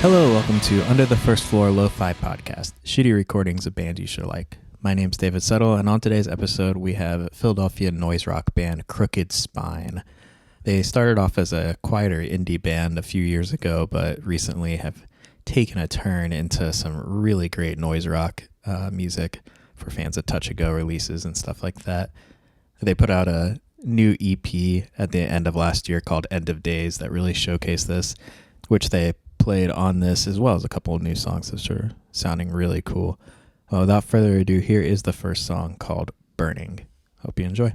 Hello, welcome to Under the First Floor Lo-Fi Podcast, shitty recordings of bands you should like. My name's David Settle, and on today's episode, we have Philadelphia noise rock band Crooked Spine. They started off as a quieter indie band a few years ago, but recently have taken a turn into some really great noise rock music for fans of touch-and-go releases and stuff like that. They put out a new EP at the end of last year called End of Days that really showcased this, which they played on this, as well as a couple of new songs that are sounding really cool. Well, without further ado, here is the first song called Burning. Hope you enjoy.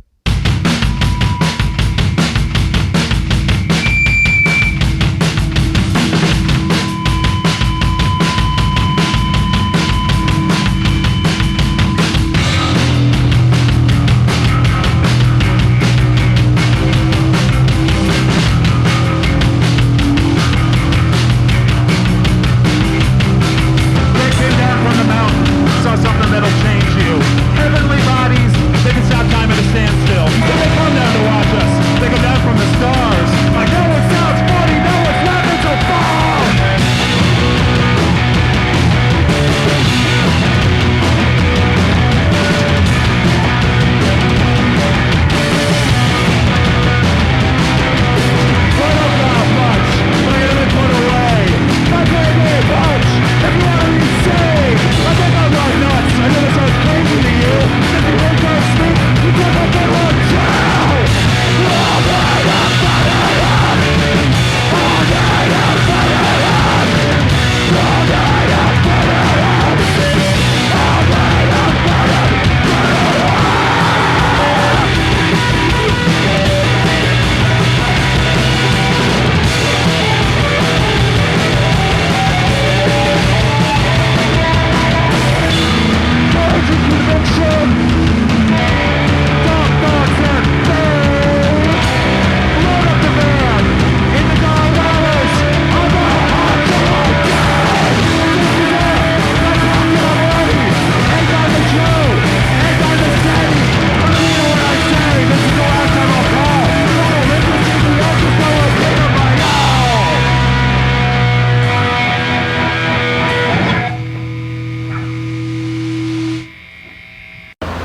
Something that'll change you. Heavenly bodies, they can stop time at a standstill. So they come down to watch us. They come down from the stars. I know it sounds funny, no, it's not meant to fall. Put up that much, but I gotta put away. My baby bunch, if you want to be saved. I think I'm going nuts. I know this sounds crazy to you. If you ain't gonna speak, you take a good one too.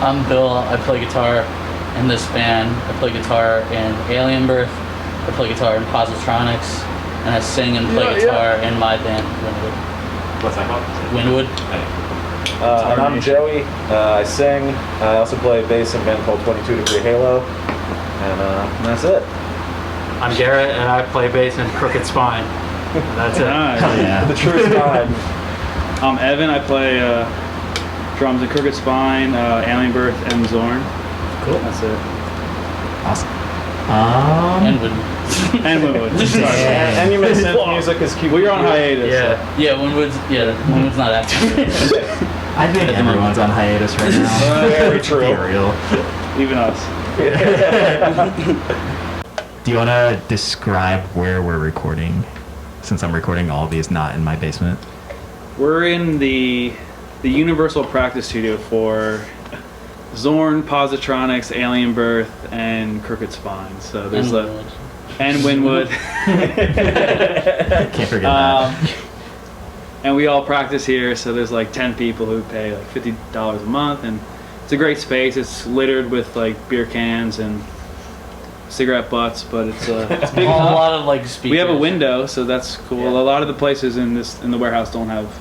I'm Bill. I play guitar in this band. I play guitar in Alien Birth. I play guitar in Positronics. And I sing and play guitar in my band, Winwood. What's that called? Winwood. And I'm Joey. I sing. I also play bass in a band called 22 Degree Halo. And that's it. I'm Garrett, and I play bass in Crooked Spine. That's it. Yeah. The true spine. I'm Evan. I play drums in Crooked Spine, Alien Birth, and Zorn. Cool. That's it. Awesome. And Winwood. And Winwood. And you mentioned synth music is cute. Well, you're on hiatus. Yeah, Winwood's not active. I think everyone's on hiatus right now. Very true. Be real. Even us. Do you want to describe where we're recording, since I'm recording all of these not in my basement? We're in the Universal Practice Studio for Zorn, Positronics, Alien Birth, and Crooked Spine. So there's and Winwood. Can't forget that. And we all practice here, so there's like 10 people who pay like $50 a month, and it's a great space. It's littered with like beer cans and cigarette butts, but it's big a enough. lot of like speakers. We have a window, so that's cool. Yeah. A lot of the places in the warehouse don't have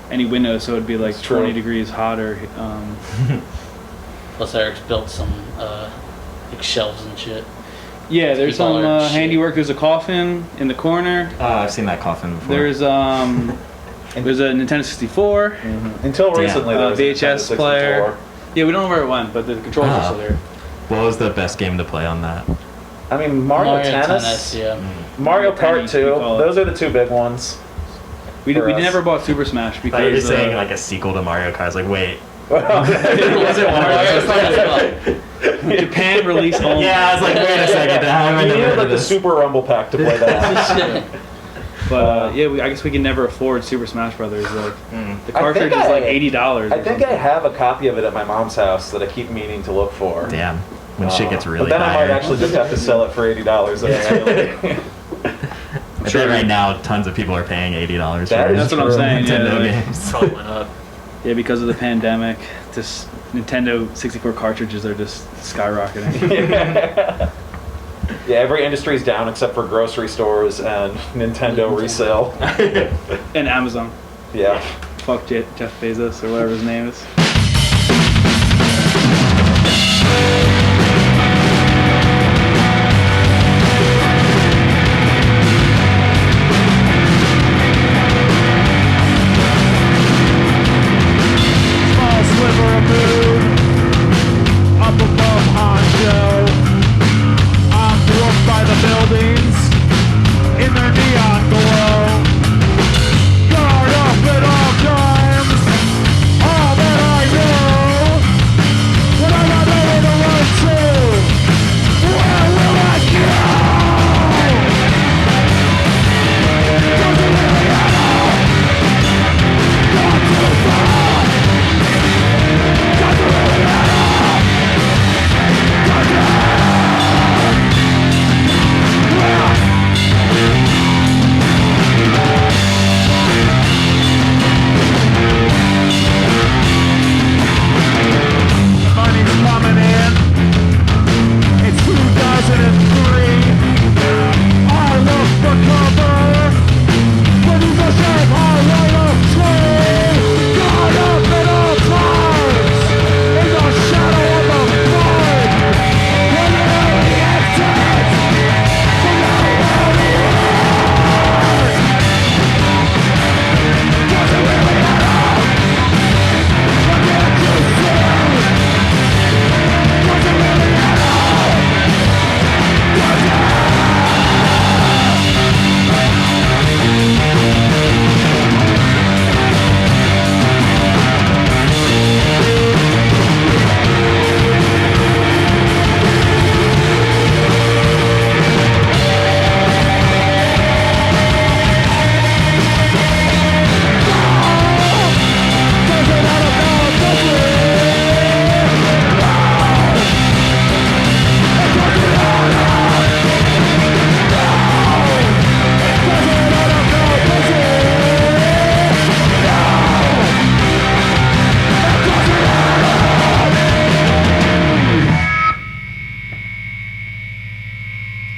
any windows, so it'd be like 20 degrees hotter. Plus Eric's built some like shelves and shit. Yeah, there's Keep all some our shit. handiwork. There's a coffin in the corner. I've seen that coffin before. There's a Nintendo 64. Mm-hmm. Until recently, there was a VHS Nintendo player. 64. Yeah, we don't know where it went, but the controls are still there. What was the best game to play on that? I mean, Mario Tennis. Yeah. Mario Mario Kart Tennis, 2. we call it. Those are the two big ones. We for us. never bought Super Smash I thought you were because saying like a sequel to Mario Kart. I was like, wait. Was it Mario? Japan released only. Yeah, I was like, wait a second. How have I You never needed heard like of the this? Super Rumble Pack to play that. But yeah, I guess we can never afford Super Smash Brothers. Like the cartridge is like $80. I think I have a copy of it at my mom's house that I keep meaning to look for. Damn. When shit gets really But then I might dire. actually just have to sell it for $80 eventually. I bet right now tons of people are paying $80 That for is That's what I'm true. saying. Nintendo Yeah, games. Probably went up. yeah, because of the pandemic, this Nintendo 64 cartridges are just skyrocketing. Yeah, every industry's down except for grocery stores and Nintendo resale. And Amazon. Yeah. Fuck Jeff Bezos or whatever his name is. Small sliver of moon up above Hangzhou. I'm dwarfed by the buildings in their neon glow. Guard up at all times, all that I know. When I'm not nowhere to run to, where will I go? Does it really matter? Gone too far. Does it really matter? Does it? The money's coming in. It's 2003. I look for cover. But he's a shape I right of tree. Guard up at all times. In the shadow of the flood. When the enemy exits. From the world. Does it really matter? What can't you see? Does it really matter? Does it? Does it matter now? Does it?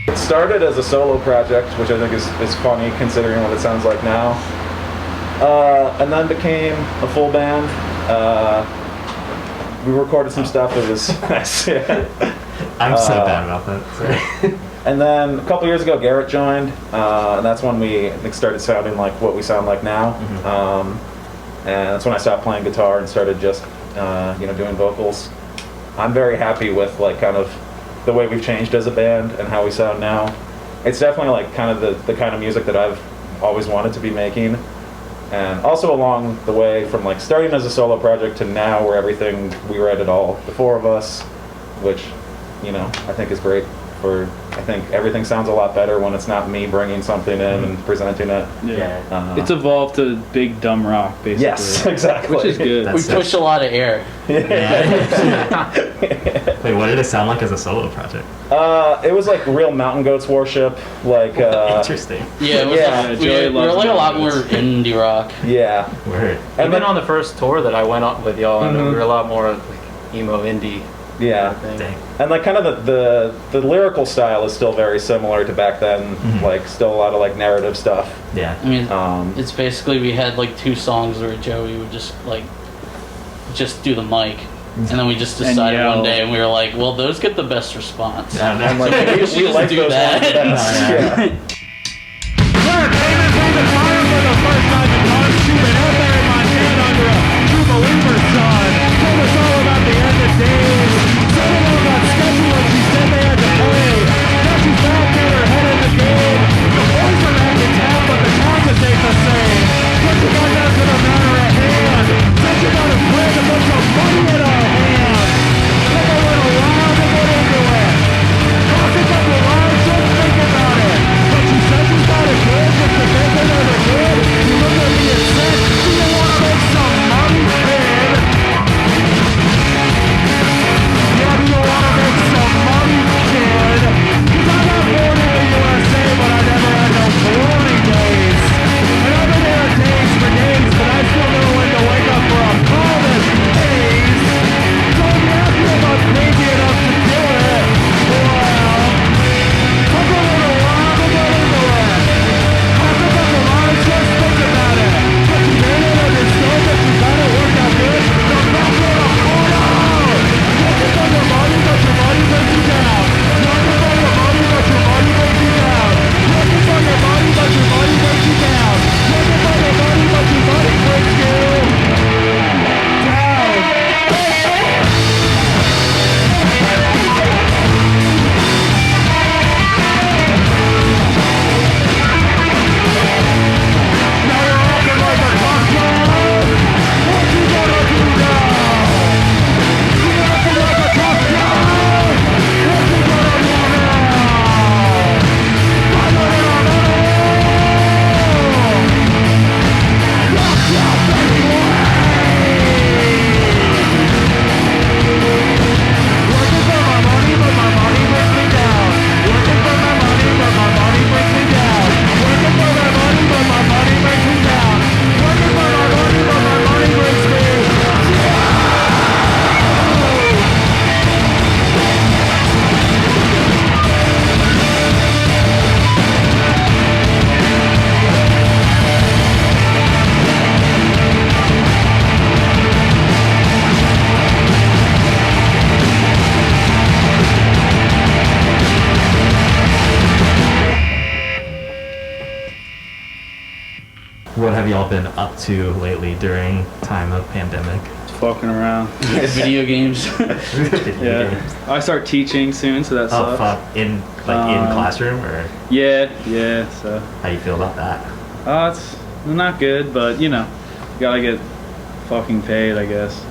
It started as a solo project, which I think is funny considering what it sounds like now. And then became a full band. We recorded some stuff that was I'm so bad about that. Sorry. And then a couple years ago, Garrett joined, and that's when we I think started sounding like what we sound like now. And that's when I stopped playing guitar and started just doing vocals. I'm very happy with like kind of the way we've changed as a band and how we sound now. It's definitely like kind of the kind of music that I've always wanted to be making. And also along the way from like starting as a solo project to now where everything, we write it all, the four of us, which, I think is great I think everything sounds a lot better when it's not me bringing something in and presenting it. Yeah. It's evolved to big dumb rock, basically. Yes, exactly. Which is good. We push a lot of air. Wait, what did it sound like as a solo project? It was like real Mountain Goats worship, like Interesting. Yeah, it was Yeah, like, Joey we were loves like a lot Mountain more Goats. indie rock. yeah. Word. And Even then on the first tour that I went on with y'all, and we were a lot more like emo indie. yeah. Thing. Dang. And like kind of the lyrical style is still very similar to back then, like still a lot of like narrative stuff. Yeah. I mean, It's it's basically we had like 2 songs where Joey would just do the mic, and then we just decided yell. one day, and we were like, well, those get the best response. Yeah, no, and like So we we should just like do those that. ones best. Yeah. Yeah. We're aiming for the fire for the first time in months. You've been out there in Montana under a true believer's sun. Told us all about the end of days. Said a lot about schedule when she said they had to play. Now she's back at her head in the game. The boys are back in town, but the town just ain't the same. Put you guys down to the matter at hand. Said you got a plan to put some money in our hands. Take a little while to get into it. Toss a couple lines, just think about it. But have y'all been up to lately during time of pandemic? Fucking around. Video games. Yeah. I start teaching soon, so that Oh sucks. fuck! In classroom or Yeah. So. how you feel about that? It's not good, but you know, you gotta get fucking paid, I guess.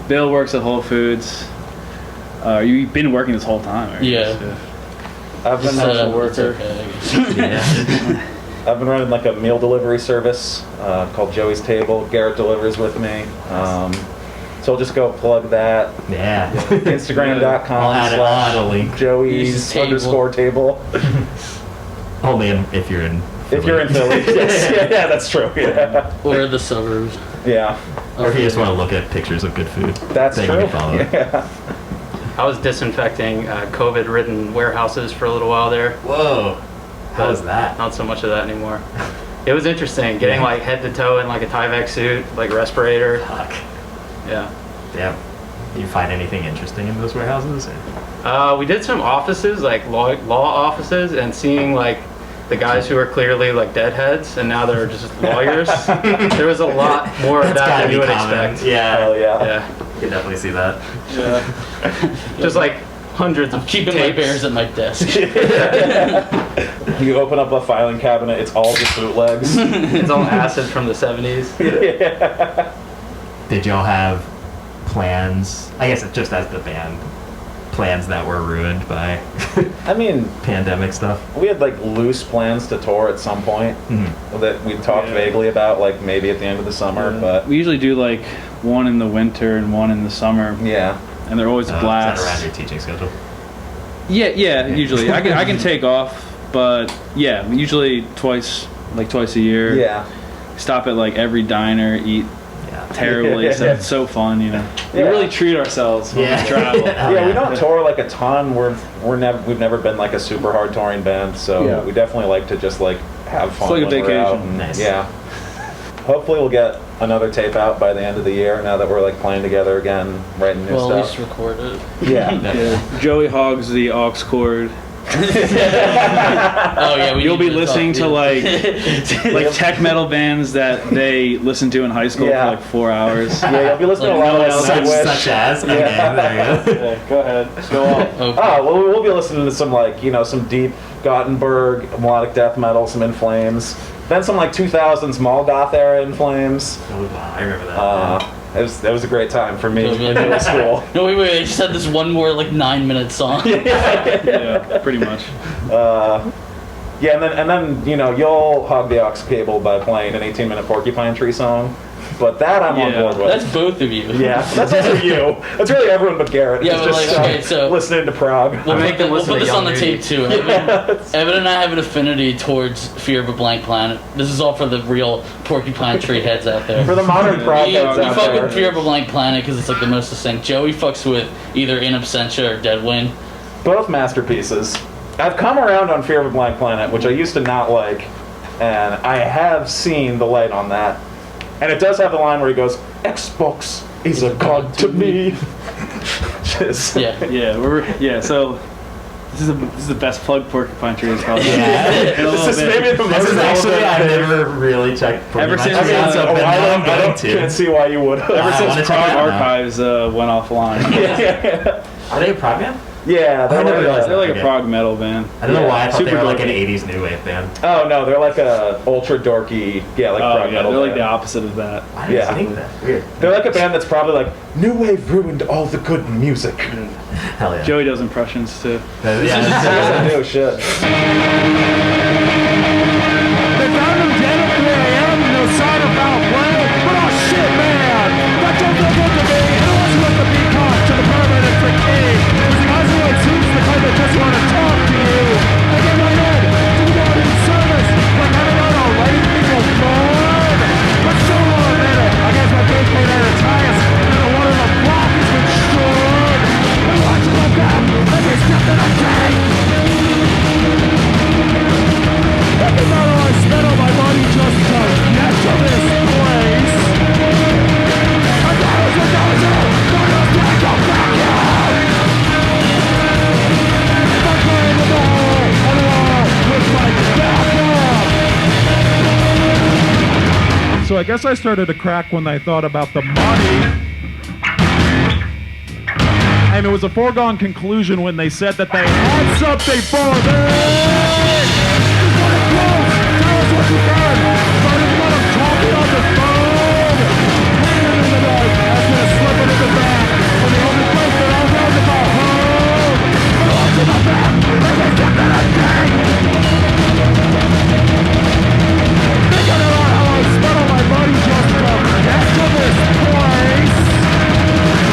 Bill works at Whole Foods. You've been working this whole time, right? Yeah. I've been It's okay, I guess. Yeah. I've been running like a meal delivery service called Joey's Table. Garrett delivers with me. So I'll just go plug that. Yeah. I'll Instagram.com add a link. Joey's Table. _table. Only if you're in. If you're in Philly. Yes. Yeah, that's true. Yeah. Or the suburbs. Yeah. Or if you just want to look at pictures of good food. That's then true. You can follow. Yeah. I was disinfecting COVID-ridden warehouses for a little while there. Whoa. How was that? Not so much of that anymore. It was interesting, getting like head to toe in like a Tyvek suit, like respirator. Fuck. Yeah. Yeah. You find anything interesting in those warehouses? We did some offices, like law offices, and seeing like the guys who are clearly like deadheads and now they're just lawyers. There was a lot more of That's that gotta than be you would common. expect. Yeah. Oh, yeah. Yeah. You can definitely see that. Just like hundreds of Keeping my tapes. bears at my desk. You open up a filing cabinet, it's all just bootlegs. It's all acid from the 70s. Did y'all have plans? I guess it's just as the band, plans that were ruined by I mean, pandemic stuff. we had like loose plans to tour at some point that we talked vaguely about, like maybe at the end of the summer, but We usually do like one in the winter and one in the summer, yeah. and they're always Is that blasts. around your teaching schedule? Yeah. Usually, I can take off, but yeah, usually twice a year. Yeah. Stop at like every diner, eat Yeah. terribly. So it's so fun, you know. We Yeah. really treat ourselves when Yeah. we travel. Yeah, we don't tour like a ton. We've never been like a super hard touring band, so Yeah. we definitely like to just like have fun. like a when we're out vacation. and- Nice. Yeah. Hopefully we'll get another tape out by the end of the year. Now that we're like playing together again, writing new Well, at least stuff. record it. Yeah. Yeah. Joey hogs the aux cord. Oh yeah, You'll be need to listening talk, to dude. like tech metal bands that they listened to in high school Yeah. for like 4 hours. Yeah, you'll be listening to a lot of like Such as. Okay, Yeah. there you go. Yeah, go ahead. Go on. Okay. Oh, well, we'll be listening to some like, some deep Gothenburg melodic death metal, some In Flames, then some like 2000s Molgoth era In Flames. Oh, wow, I remember that. That was a great time for me It'll be in like- middle school. No, wait, I just had this one more like 9-minute song. Yeah, pretty much. Yeah, and then you'll hog the aux cable by playing an 18-minute Porcupine Tree song, but that I'm on Yeah. board with. That's both of you. Yeah, that's also you. That's really everyone but Garrett. Yeah, who's but, just like, okay, so- listening to prog. We'll make them we'll listen put to this on the Young tape too. Evan and I have an affinity towards Fear of a Blank Planet. This is all for the real Porcupine Tree heads out there. For the modern prog You heads out fuck there. with Fear of a Blank Planet because it's like the most succinct. Joey fucks with either In Absentia or Deadwind. Both masterpieces. I've come around on Fear of a Blank Planet, which I used to not like, and I have seen the light on that. And it does have the line where he goes, "Xbox is a god to me." Just, Yeah. So this is the best plug Porcupine Tree has probably. Yeah. In a This little is bit. maybe the This most is actually, relevant I've thing. never really checked Ever since- Porcupine Tree out, so I now I'm going to. can't see why you would. Ever I since wanna check Prog it out now. Archives went offline. Are they a prog band? Yeah, I never realized They're like Okay. a prog metal band. I don't know why I thought Super they were like an dorky. 80s new wave band. Oh no, they're like a ultra dorky, like Oh prog yeah, metal. they're like the band. opposite of that. Why did Yeah. I think that? Weird. They're like a band that's probably like new wave ruined all the good music. Hell yeah. Joey does impressions too. Yeah, Yeah, I do shit. They found him dead at 3 a.m. No sign of foul play. But oh shit, man! That don't feel good to me. It was with the peacock to the permanent fatigue. His eyes are like suits the kind that just want to talk to you. They get right in. Do more in service. Like I don't know, letting people burn. But so on a minute. I guess my face made out of tires. And the one on the block has been stored. And watch it look up. Every step that I take. Every battle I spit on my body just So I guess I started to crack when I thought about the money. And it was a foregone conclusion when they said that they had something for me. Just let it close. Tell us what you can. Starting when I'm talking on the phone. Hanging in the dark. I'm gonna slip it in the back. And the only place that I'll know is about home. But what's in my back? There's a step that I take. Thinking about how I spent all my money just to get to this place.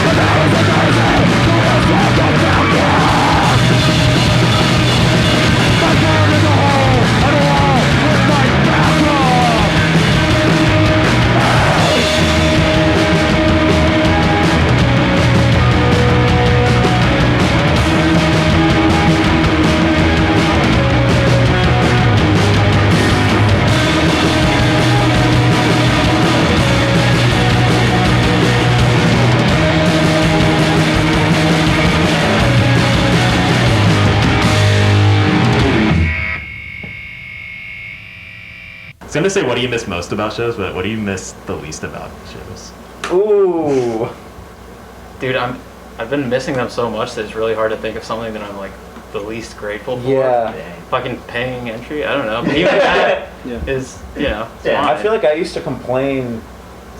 But that was amazing. My down in the hole, on a wall, with my back off. I was gonna say, what do you miss most about shows, but what do you miss the least about shows? Ooh. Dude, I've been missing them so much that it's really hard to think of something that I'm like the least grateful for. Yeah. Fucking paying entry, I don't know. But even that is, it's Yeah, I fine. feel like I used to complain.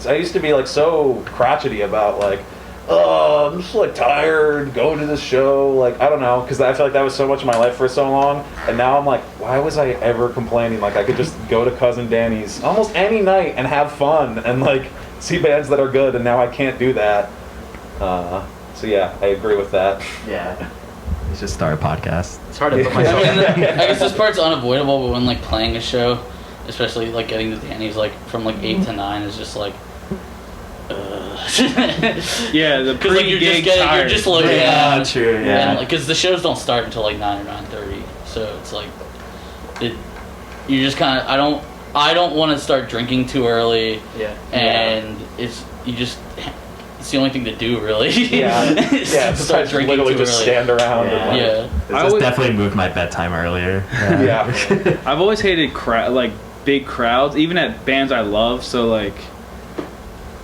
I used to be like so crotchety about like, oh, I'm just like tired, going to this show. Like, I don't know, because I feel like that was so much of my life for so long. And now I'm like, why was I ever complaining? Like, I could just go to Cousin Danny's almost any night and have fun and like see bands that are good. And now I can't do that. So yeah, I agree with that. Yeah. Let's just start a podcast. It's hard to put I myself mean, in. I guess this part's unavoidable, but when like playing a show, especially like getting to Danny's like from like 8 to 9 is just like. Yeah, the Because like you're just pre-gig getting, tired. you're just loaded Yeah, down. true, yeah. And like, because the shows don't start until like 9 or 9:30, so it's like, you just kind of I don't want to start drinking too early. Yeah. And it's the only thing to do really. Yeah, yeah. Start drinking literally too just early. stand around and like, Yeah. I This always- definitely moved my bedtime earlier. yeah. I've always hated like big crowds, even at bands I love. So like,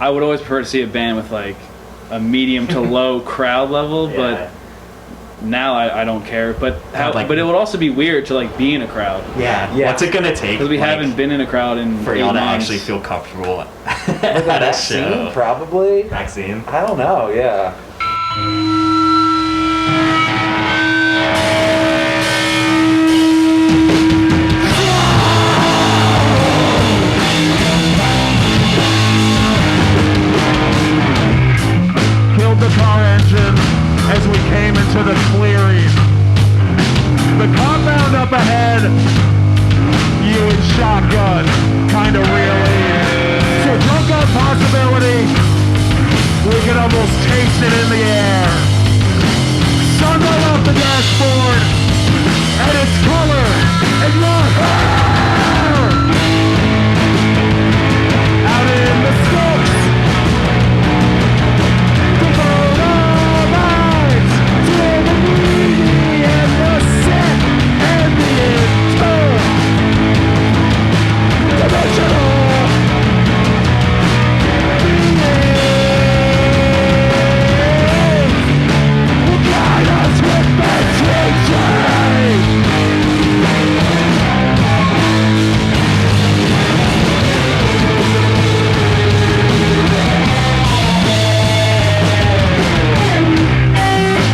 I would always prefer to see a band with like a medium to low crowd level. Yeah. But now I don't care. But Like- but it would also be weird to like be in a crowd Yeah. Yeah. What's it gonna take? because we like, haven't been in a crowd in for 8 y'all to months. actually feel comfortable With at a a vaccine, show. probably. Vaccine. I don't know. Yeah. Killed the car engine as we came into the clearing. The compound up ahead, you and shotgun, kinda really. So drunk on possibility, we can almost taste it in the air. Sunlight off the dashboard, and its color, and your hair. Out in the sticks.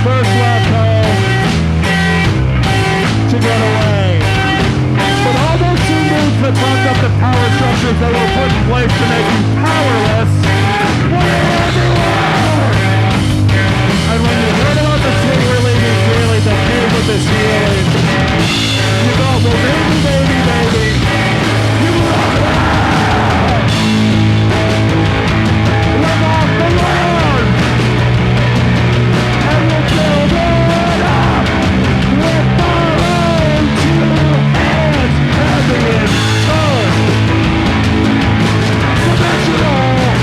First lap home to get away. But all those two moves that bumped up the power structures that were put in place to make you powerless were everywhere. And when you heard about the sweet relieving feeling that came with this healing, you thought, well, baby, baby, baby, you love it. Live off the land. And we'll build it up with our own 2 hands and the entire dimensional.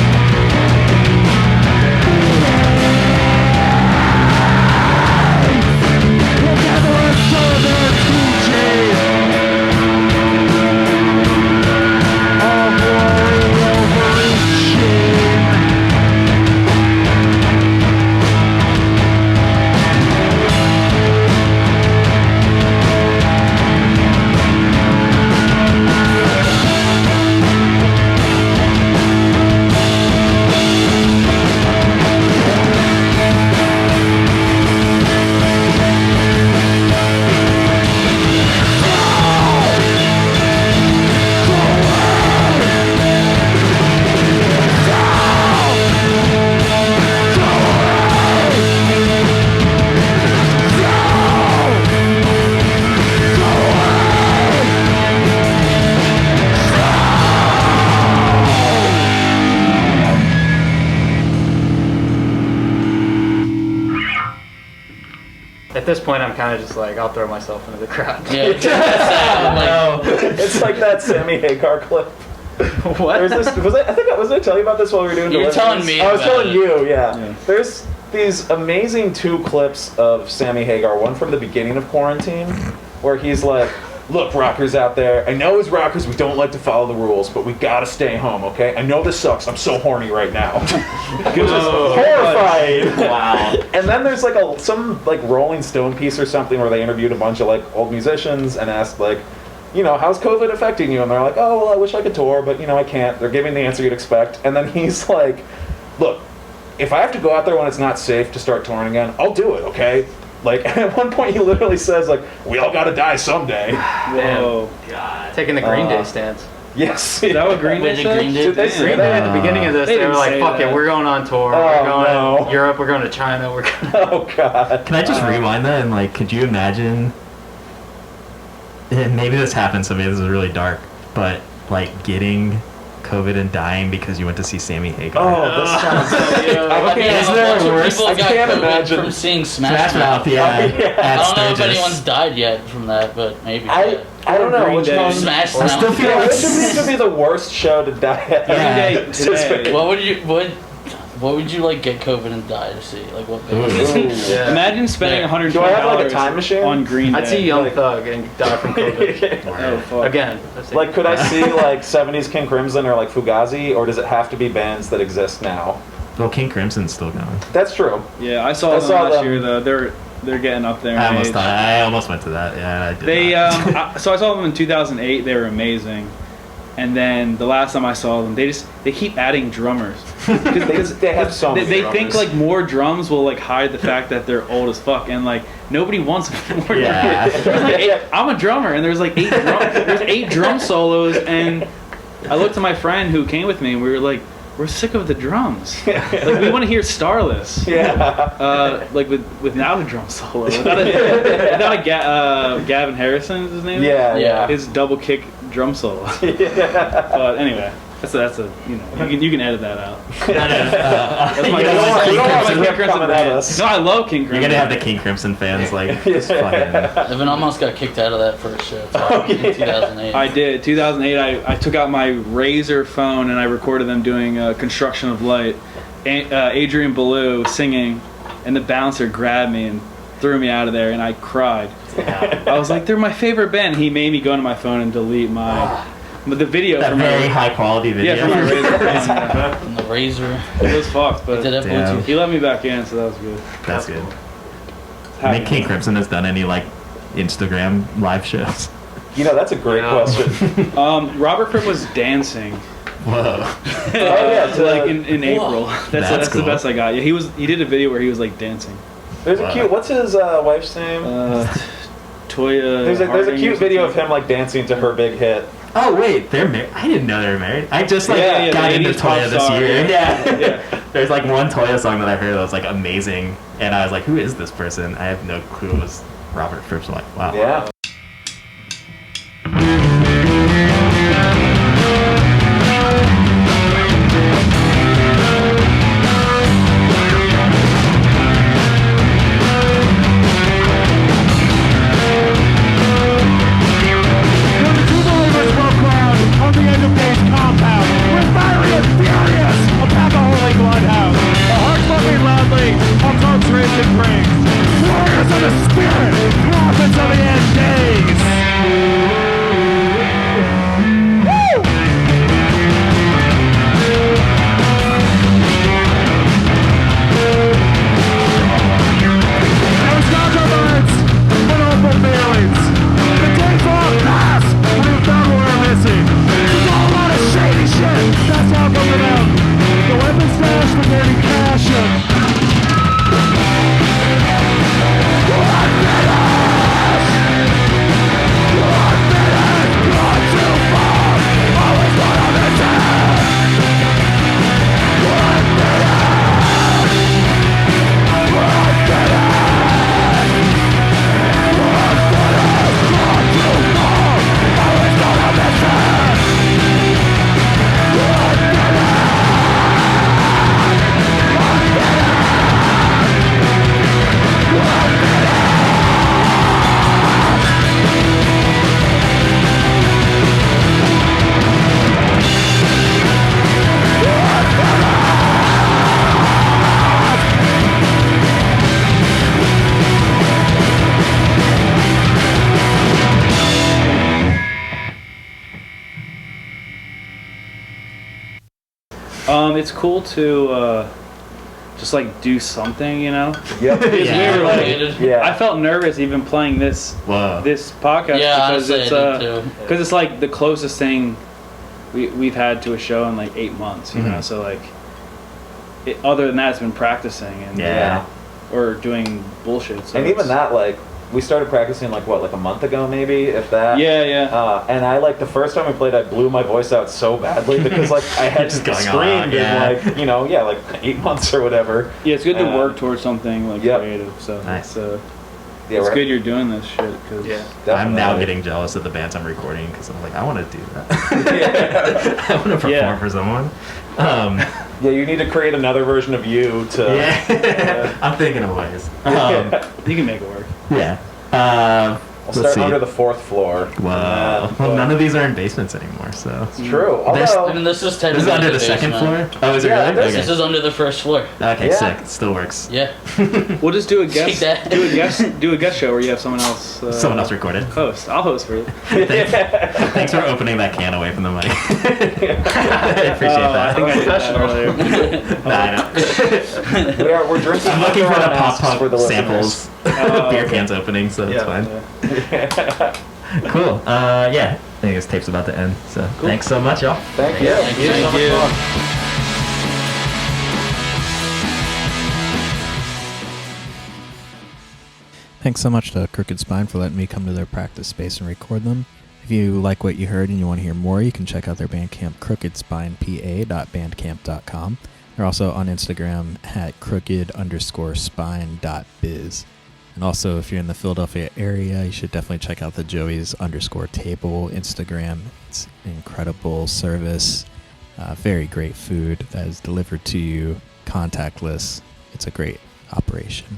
At this point, I'm kind of just like, I'll throw myself into the crowd. Yeah. It's like that Sammy Hagar clip. What? There's this, was I telling you about this while we were doing You were Deliverance? telling me I was about telling it. you, yeah. There's these amazing 2 clips of Sammy Hagar, one from the beginning of quarantine, where he's like, look, rockers out there, I know as rockers we don't like to follow the rules, but we gotta stay home, okay? I know this sucks, I'm so horny right now. Which is horrifying. Wow. And then there's like some Rolling Stone piece or something where they interviewed a bunch of like old musicians and asked like, you know, how's COVID affecting you? And they're like, oh, well, I wish I could tour, but, you know, I can't. They're giving the answer you'd expect. And then he's like, look, if I have to go out there when it's not safe to start touring again, I'll do it, okay? Like, at one point he literally says, like, we all gotta die someday. Whoa. God. Taking the Green Day stance. Yes. Is that what Green Day Did said? Green Day? Did they say Green Day that? at the beginning of this, They they were didn't like, say fuck that. it, we're going on tour. Oh, we're going no. to Europe, we're going to China, we're going Oh, God. Can I just rewind that and like, could you imagine? Maybe this happened, so maybe this is really dark, but like getting COVID and dying because you went to see Sammy Hagar. Oh, this sounds I mean, Is a there bunch a of worse? people I got can't COVID imagine. from seeing Smash Smash Mouth, yeah. Yeah. I At don't know if Sturgis. anyone's died yet from that, but maybe. I don't know Green which Day. one. Smash I still Mouth. feel Yeah, like which seems to be the worst show to die at. Yeah. Green Day today. What would you like get COVID and die to see? Like what? Ooh. Yeah. Imagine spending Yeah. $120 Do I have, like, a time machine? on Green Day. I'd see Young Like- Thug and die from COVID. Oh, fuck. Again. I'd say- Like, could I see like 70s King Crimson or like Fugazi, or does it have to be bands that exist now? Well, King Crimson's still going. That's true. Yeah, I saw them saw last them. year though. They're getting up there. in I age. almost went to that. Yeah, I did. They not. so I saw them in 2008. They were amazing. And then the last time I saw them, they keep adding drummers. They have so many They drummers. think like more drums will like hide the fact that they're old as fuck, and like nobody wants more Yeah. drummers. There's like I'm a drummer, and there's like 8 drum solos, and I looked at my friend who came with me, and we were like, we're sick of the drums. Like we want to hear Starless. Yeah. Like without a drum solo, without a Gavin Harrison is his name. Yeah. His double kick drum solo. Yeah. But anyway, that's a you can edit that out. That's my- you that's know, my- We don't want King King Crimson coming at band. us. No, I love King You're Crimson. gonna have the King Crimson fans like just fucking. Evan almost got kicked out of that first show in 2008. I did. 2008, I took out my Razr phone and I recorded them doing Construction of Light. Adrian Ballou singing, and the bouncer grabbed me and threw me out of there, and I cried. Yeah. I was like, they're my favorite band. He made me go into my phone and delete the video That from very my, high quality video. yeah, from my Razr. And the Razor. It was fucked, but Did it Damn. Bluetooth? he let me back in, so that was good. That's good. I think King Crimson has done any like Instagram live shows. You know, that's a great question. Robert Fripp was dancing. Whoa. Like in April. That's cool. the best I got. Yeah, he did a video where he was like dancing. There's a cute. What's his wife's name? Toya. There's a Harding cute or video of something. him like dancing to her big hit. Oh wait, they're married. I didn't know they were married. I just like Yeah, got the into 80s pop Toya this star, year. yeah. Yeah. There's like one Toya song that I heard that was like amazing, and I was like, who is this person? I have no clue. It was Robert Fripp. So I'm like, wow. Yeah. When the two believers broke ground on the end of Dave's compound, with fiery and furious about the holy bloodhouse, the hearts pumping loudly, all tongues raised in praise. Warriors of the spirit, prophets of the end days. It's cool to just like do something, you know. Yep. Because Yeah, we were like, related. Yeah. I felt nervous even playing this Whoa. this podcast Yeah, because honestly, it's I did too. because it's like the closest thing we've had to a show in like 8 months, you know. Mhm. So like, other than that, it's been practicing and Yeah. or doing bullshit. So And even it's- that, like, we started practicing like a month ago, maybe, if that. Yeah. And I like the first time we played, I blew my voice out so badly because like I had Just to going scream on, yeah. in like 8 months or whatever. Yeah, it's good to Uh, work towards something like yep. creative. So Nice. Yeah, it's we're- good you're doing this shit. Cause I'm now definitely. getting jealous of the bands I'm recording because I'm like, I want to do that. I want to perform Yeah. for someone. Yeah, you need to create another version of you to. Yeah. I'm thinking of ways. you can make it work. Yeah. We'll Let's start see. under the 4th floor. Wow. And, Well, none of these are in basements anymore, so. It's true. There's- Although, I mean, this is This technically is under the basement. second floor? Oh, is it Yeah, really? This Okay. is under the first floor. Okay, Yeah. sick. Still works. Yeah. We'll just do a Take guest that. do a guest show where you have someone else Someone else recorded. host. I'll host for you. Thanks for opening that can away from the mic. I appreciate I that. think I did that earlier. Nah, I know. we're drinking. I'm looking for liquor the on pop masks for the samples. Beer cans opening, so it's fine. Cool. Yeah. I think this tape's about to end. So thanks so much, y'all. Thank you. Thank you. So much Thank you. fun. Thanks so much to Crooked Spine for letting me come to their practice space and record them. If you like what you heard and you want to hear more, you can check out their Bandcamp, crookedspinepa.bandcamp.com. They're also on Instagram at crooked_spine.biz. And also, if you're in the Philadelphia area, you should definitely check out the Joey's_table Instagram. It's incredible service, very great food that is delivered to you contactless. It's a great operation.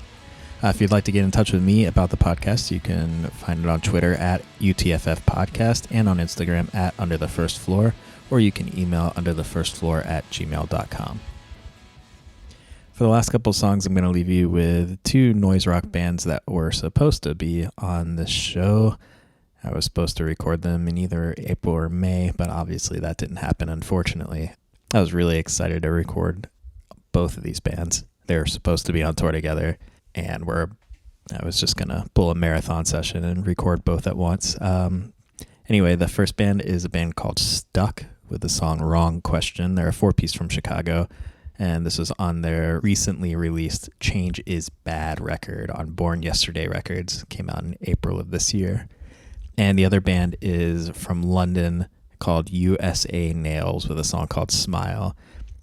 If you'd like to get in touch with me about the podcast, you can find it on Twitter at UTFF Podcast and on Instagram at Under the First Floor, or you can email underthefirstfloor@gmail.com. For the last couple of songs, I'm going to leave you with two noise rock bands that were supposed to be on this show. I was supposed to record them in either April or May, but obviously that didn't happen, unfortunately. I was really excited to record both of these bands. They were supposed to be on tour together, and I was just going to pull a marathon session and record both at once. Anyway, the first band is a band called Stuck with the song Wrong Question. They're a 4-piece from Chicago, and this was on their recently released Change Is Bad record on Born Yesterday Records. Came out in April of this year. And the other band is from London called USA Nails with a song called Smile.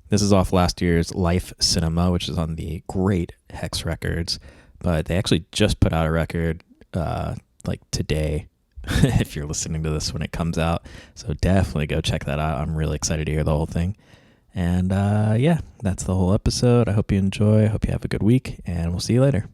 This is off last year's Life Cinema, which is on the great Hex Records, but they actually just put out a record like today, if you're listening to this when it comes out. So definitely go check that out. I'm really excited to hear the whole thing. And yeah, that's the whole episode. I hope you enjoy. I hope you have a good week, and we'll see you later.